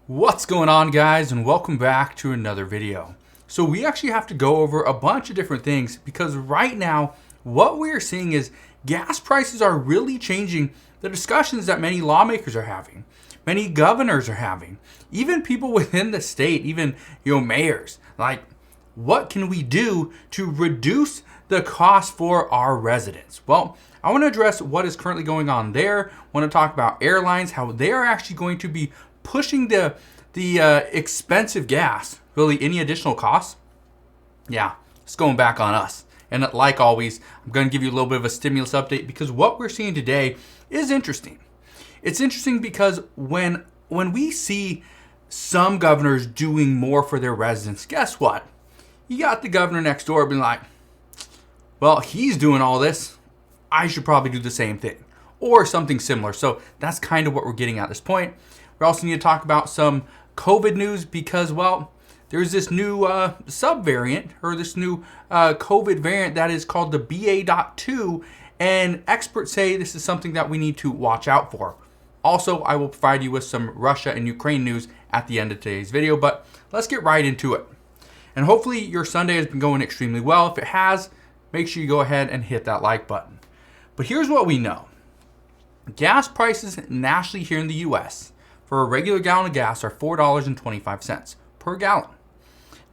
What's going on, guys, and welcome back to another video. So we actually have to go over a bunch of different things because right now what we're seeing is gas prices are really changing the discussions that many lawmakers are having, many governors are having, even people within the state, even mayors. Like, what can we do to reduce the cost for our residents? Well, I want to address what is currently going on there. I want to talk about airlines, how they are actually going to be pushing the expensive gas, really any additional costs. Yeah, it's going back on us. And like always, I'm going to give you a little bit of a stimulus update because what we're seeing today is interesting. It's interesting because when we see some governors doing more for their residents, guess what? You got the governor next door being like, well, he's doing all this, I should probably do the same thing or something similar. So that's kind of what we're getting at this point. We also need to talk about some COVID news because, well, there's this new subvariant or this new COVID variant that is called the BA.2, and experts say this is something that we need to watch out for. Also, I will provide you with some Russia and Ukraine news at the end of today's video, but let's get right into it. And hopefully your Sunday has been going extremely well. If it has, make sure you go ahead and hit that like button. But here's what we know. Gas prices nationally here in the US for a regular gallon of gas are $4.25 per gallon.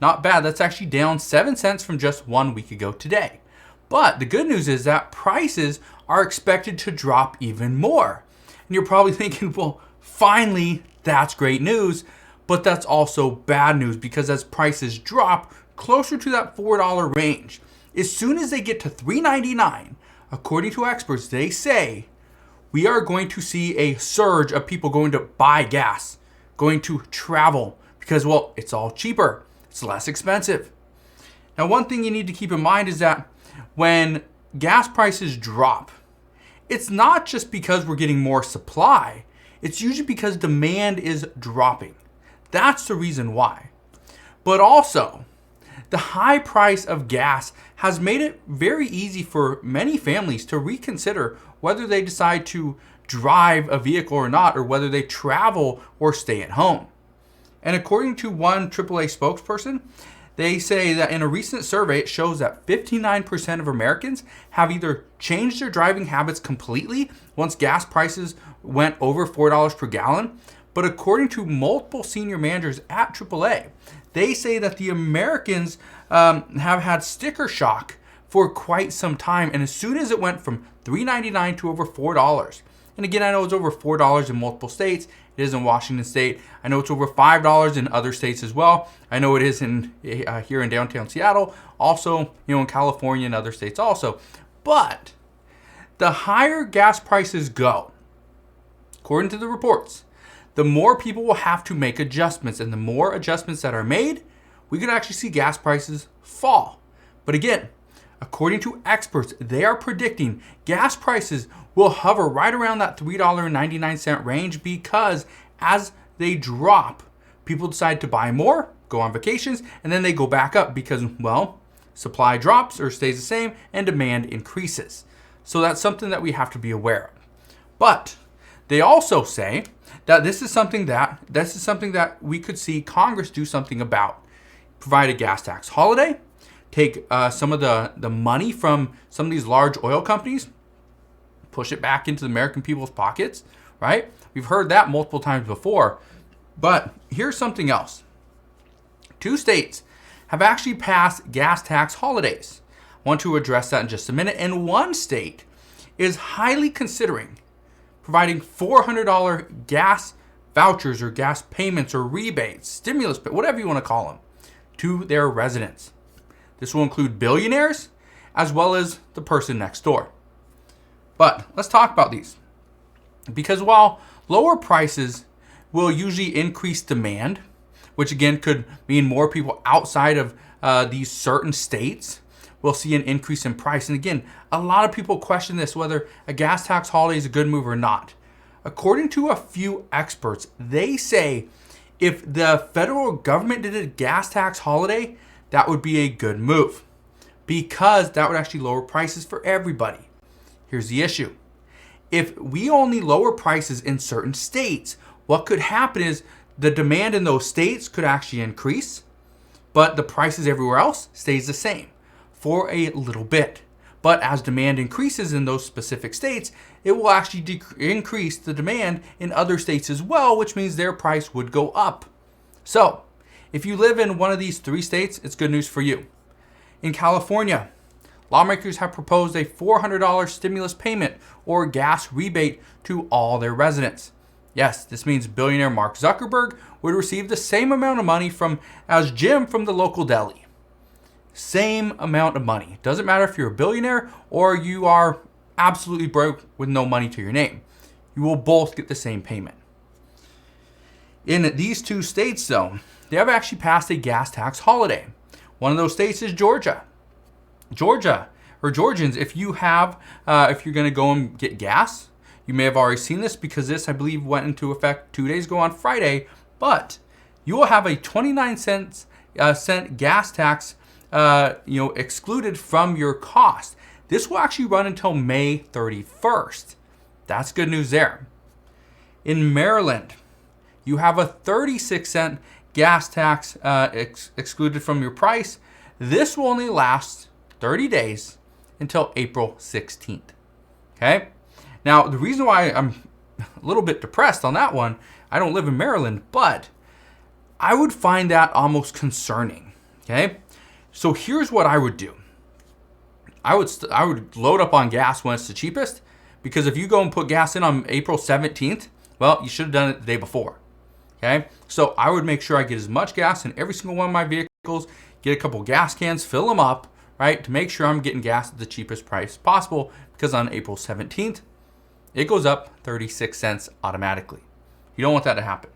Not bad. That's actually down 7 cents from just 1 week ago today. But the good news is that prices are expected to drop even more. And you're probably thinking, well, finally, that's great news. But that's also bad news because as prices drop closer to that $4 range, as soon as they get to $3.99, according to experts, they say we are going to see a surge of people going to buy gas, going to travel because, well, it's all cheaper. It's less expensive. Now, one thing you need to keep in mind is that when gas prices drop, it's not just because we're getting more supply. It's usually because demand is dropping. That's the reason why. But also, the high price of gas has made it very easy for many families to reconsider whether they decide to drive a vehicle or not, or whether they travel or stay at home. And according to one AAA spokesperson, they say that in a recent survey, it shows that 59% of Americans have either changed their driving habits completely once gas prices went over $4 per gallon. But according to multiple senior managers at AAA, they say that the Americans have had sticker shock for quite some time. And as soon as it went from $3.99 to over $4, and again, I know it's over $4 in multiple states. It is in Washington State. I know it's over $5 in other states as well. I know it is in here in downtown Seattle. Also, in California and other states also. But the higher gas prices go, according to the reports, the more people will have to make adjustments. And the more adjustments that are made, we could actually see gas prices fall. But again, according to experts, they are predicting gas prices will hover right around that $3.99 range because as they drop, people decide to buy more, go on vacations, and then they go back up because, well, supply drops or stays the same and demand increases. So that's something that we have to be aware of. But they also say that this is something that we could see Congress do something about. Provide a gas tax holiday, take some of the money from some of these large oil companies, push it back into the American people's pockets, right? We've heard that multiple times before. But here's something else. 2 states have actually passed gas tax holidays. I want to address that in just a minute. And 1 state is highly considering providing $400 gas vouchers or gas payments or rebates, stimulus, whatever you want to call them, to their residents. This will include billionaires as well as the person next door. But let's talk about these. Because while lower prices will usually increase demand, which again could mean more people outside of these certain states will see an increase in price. And again, a lot of people question this, whether a gas tax holiday is a good move or not. According to a few experts, they say if the federal government did a gas tax holiday, that would be a good move because that would actually lower prices for everybody. Here's the issue. If we only lower prices in certain states, what could happen is the demand in those states could actually increase, but the prices everywhere else stays the same for a little bit. But as demand increases in those specific states, it will actually increase the demand in other states as well, which means their price would go up. So if you live in one of these 3 states, it's good news for you. In California, lawmakers have proposed a $400 stimulus payment or gas rebate to all their residents. Yes, this means billionaire Mark Zuckerberg would receive the same amount of money as Jim from the local deli. Same amount of money. Doesn't matter if you're a billionaire or you are absolutely broke with no money to your name. You will both get the same payment. In these 2 states, though, they have actually passed a gas tax holiday. One of those states is Georgia. Georgians, if you're going to go and get gas, you may have already seen this because this, I believe, went into effect 2 days ago on Friday, but you will have a 29 cent gas tax excluded from your cost. This will actually run until May 31st. That's good news there. In Maryland, you have a 36-cent gas tax excluded from your price. This will only last 30 days until April 16th. Okay? Now, the reason why I'm a little bit depressed on that one, I don't live in Maryland, but I would find that almost concerning. Okay? So here's what I would do. I would load up on gas when it's the cheapest, because if you go and put gas in on April 17th, well, you should have done it the day before. Okay? So I would make sure I get as much gas in every single one of my vehicles, get a couple gas cans, fill them up, right, to make sure I'm getting gas at the cheapest price possible, because on April 17th, it goes up 36 cents automatically. You don't want that to happen.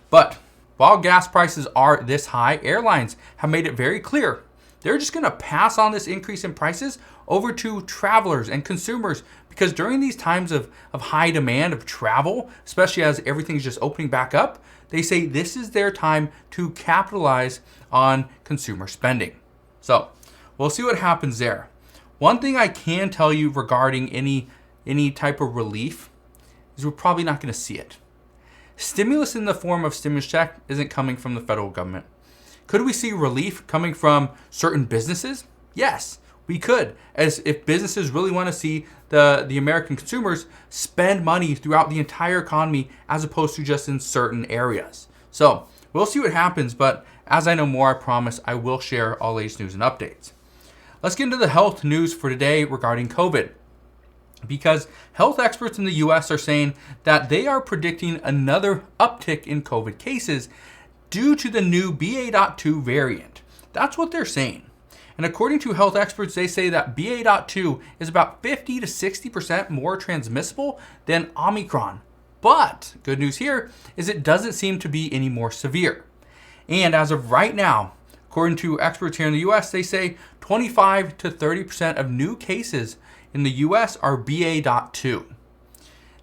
But while gas prices are this high, airlines have made it very clear they're just going to pass on this increase in prices over to travelers and consumers, because during these times of high demand of travel, especially as everything's just opening back up, they say this is their time to capitalize on consumer spending. So we'll see what happens there. One thing I can tell you regarding any type of relief is we're probably not going to see it. Stimulus in the form of stimulus check isn't coming from the federal government. Could we see relief coming from certain businesses? Yes, we could. As if businesses really want to see the American consumers spend money throughout the entire economy as opposed to just in certain areas. So we'll see what happens, but as I know more, I promise I will share all latest news and updates. Let's get into the health news for today regarding COVID, because health experts in the US are saying that they are predicting another uptick in COVID cases due to the new BA.2 variant. That's what they're saying. And according to health experts, they say that BA.2 is about 50 to 60% more transmissible than Omicron. But good news here is it doesn't seem to be any more severe. And as of right now, according to experts here in the US, they say 25 to 30% of new cases in the US are BA.2.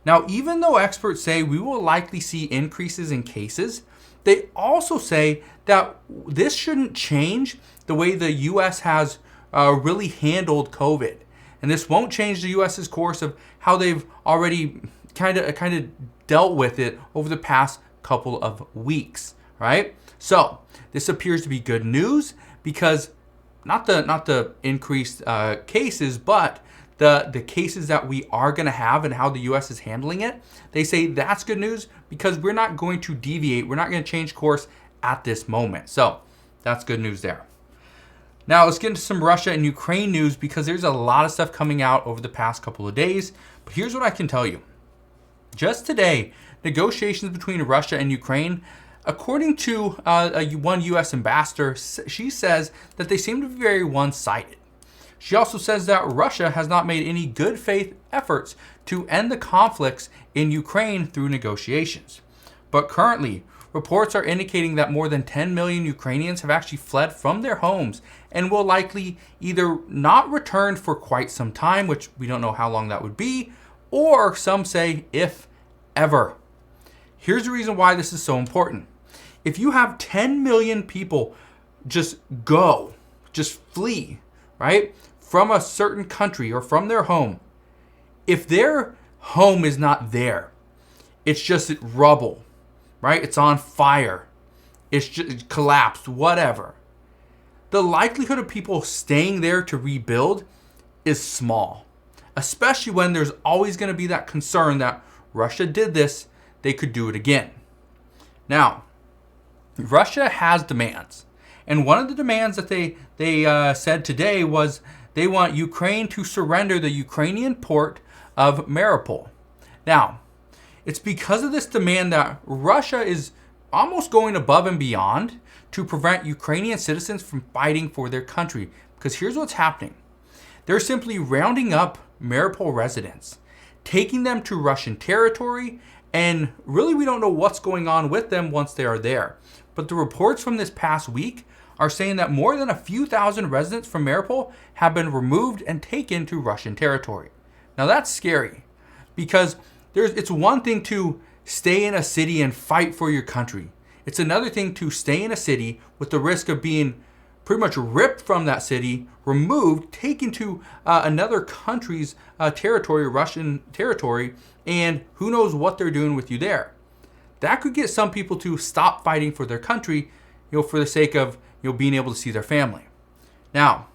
Now, even though experts say we will likely see increases in cases, they also say that this shouldn't change the way the US has really handled COVID. And this won't change the US's course of how they've already kind of dealt with it over the past couple of weeks, right? So this appears to be good news, because not the increased cases, but the cases that we are going to have and how the US is handling it. They say that's good news because we're not going to deviate. We're not going to change course at this moment. So that's good news there. Now let's get into some Russia and Ukraine news, because there's a lot of stuff coming out over the past couple of days. But here's what I can tell you. Just today, negotiations between Russia and Ukraine, according to one US ambassador, she says that they seem to be very one-sided. She also says that Russia has not made any good faith efforts to end the conflicts in Ukraine through negotiations. But currently, reports are indicating that more than 10 million Ukrainians have actually fled from their homes and will likely either not return for quite some time, which we don't know how long that would be, or some say if ever. Here's the reason why this is so important. If you have 10 million people just flee, right, from a certain country or from their home, if their home is not there, it's just rubble, right? It's on fire. It's just collapsed, whatever. The likelihood of people staying there to rebuild is small, especially when there's always going to be that concern that Russia did this, they could do it again. Now, Russia has demands. And one of the demands that they said today was they want Ukraine to surrender the Ukrainian port of Mariupol. Now, it's because of this demand that Russia is almost going above and beyond to prevent Ukrainian citizens from fighting for their country. Because here's what's happening. They're simply rounding up Mariupol residents, taking them to Russian territory, and really we don't know what's going on with them once they are there. But the reports from this past week are saying that more than a few thousand residents from Mariupol have been removed and taken to Russian territory. Now that's scary, because it's one thing to stay in a city and fight for your country. It's another thing to stay in a city with the risk of being pretty much ripped from that city, removed, taken to another country's territory, Russian territory, and who knows what they're doing with you there. That could get some people to stop fighting for their country, for the sake of being able to see their family. Now,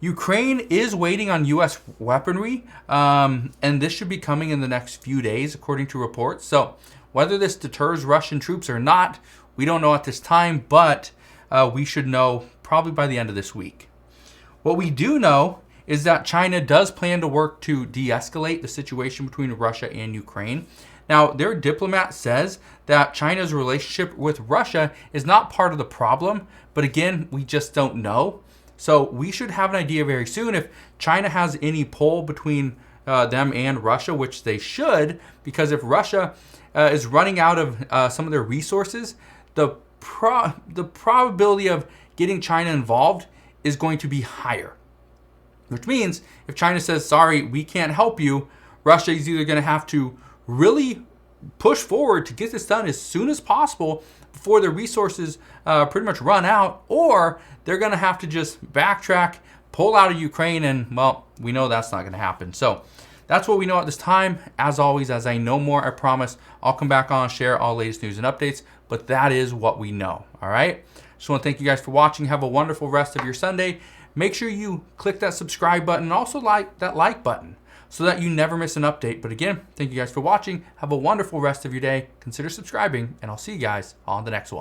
Ukraine is waiting on U.S. weaponry, and this should be coming in the next few days, according to reports. So whether this deters Russian troops or not, we don't know at this time, but we should know probably by the end of this week. What we do know is that China does plan to work to de-escalate the situation between Russia and Ukraine. Now, their diplomat says that China's relationship with Russia is not part of the problem, but again, we just don't know. So we should have an idea very soon if China has any pull between them and Russia, which they should, because if Russia is running out of some of their resources, the probability of getting China involved is going to be higher. Which means if China says, sorry, we can't help you, Russia is either going to have to really push forward to get this done as soon as possible before their resources pretty much run out, or they're going to have to just backtrack, pull out of Ukraine, and, well, we know that's not going to happen. So that's what we know at this time. As always, as I know more, I promise I'll come back on and share all latest news and updates, but that is what we know, all right? Just want to thank you guys for watching. Have a wonderful rest of your Sunday. Make sure you click that subscribe button and also that like button so that you never miss an update. But again, thank you guys for watching. Have a wonderful rest of your day. Consider subscribing, and I'll see you guys on the next one.